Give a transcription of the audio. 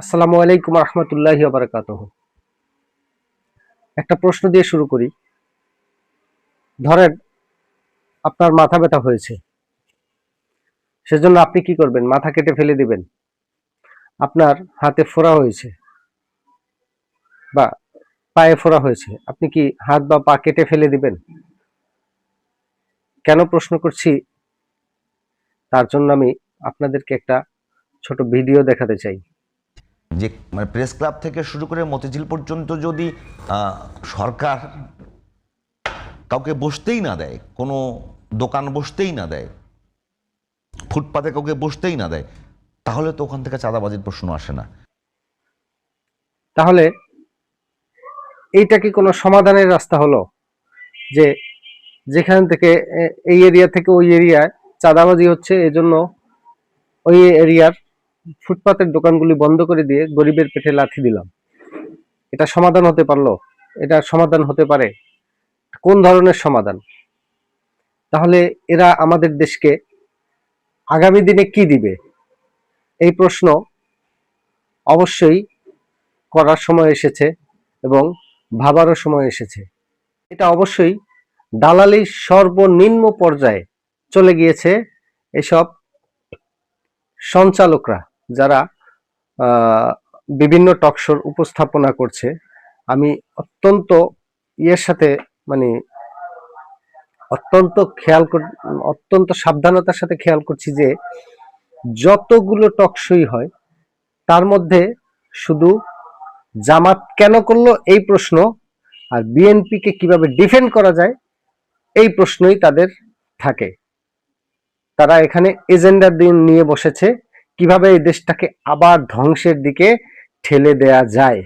আসসালামু আলাইকুম রহমতুল্লাহি ওয়া বারাকাতুহু। একটা প্রশ্ন দিয়ে শুরু করি। ধরেন আপনার মাথা ব্যথা হয়েছে, সেজন্য আপনি কি করবেন? মাথা কেটে ফেলে দিবেন? আপনার হাতে ফোড়া হয়েছে বা পায়ে ফোড়া হয়েছে, আপনি কি হাত বা পা কেটে ফেলে দিবেন? কেন প্রশ্ন করছি? তার জন্য আমি আপনাদেরকে একটা ছোট ভিডিও দেখাতে চাই। যে মানে প্রেস ক্লাব থেকে শুরু করে মতিঝিল পর্যন্ত যদি সরকার কাউকে বসতেই না দেয়, কোনো দোকান বসতেই না দেয়, ফুটপাতে কাউকে বসতেই না দেয়, তাহলে তো ওখান থেকে চাঁদাবাজির প্রশ্ন আসে না। তাহলে এইটা কি কোনো সমাধানের রাস্তা হলো? যে যেখান থেকে এই এরিয়া থেকে ওই এরিয়ায় চাঁদাবাজি হচ্ছে, এজন্য ওই এরিয়ার ফুটপাতের দোকানগুলি বন্ধ করে দিয়ে গরিবের পেটে লাথি দিলাম। এটা সমাধান হতে পারলো? এটা সমাধান হতে পারে? কোন ধরনের সমাধান? তাহলে এরা আমাদের দেশকে আগামী দিনে কি দিবে? এই প্রশ্ন অবশ্যই করার সময় এসেছে এবং ভাবারও সময় এসেছে। এটা অবশ্যই দালালির সর্বনিম্ন পর্যায়ে চলে গিয়েছে এসব সঞ্চালকরা, যারা বিভিন্ন টকশোর উপস্থাপনা করছে। আমি অত্যন্ত ইয়ের সাথে, মানে অত্যন্ত অত্যন্ত সাবধানতার সাথে খেয়াল করছি যে যতগুলো টকশোই হয় তার মধ্যে শুধু জামাত কেন করলো এই প্রশ্ন আর বিএনপিকে কিভাবে ডিফেন্ড করা যায় এই প্রশ্নই তাদের থাকে। তারা এখানে এজেন্ডা নিয়ে বসেছে কিভাবে এই দেশটাকে আবার ধ্বংসের দিকে ঠেলে দেয়া যায়।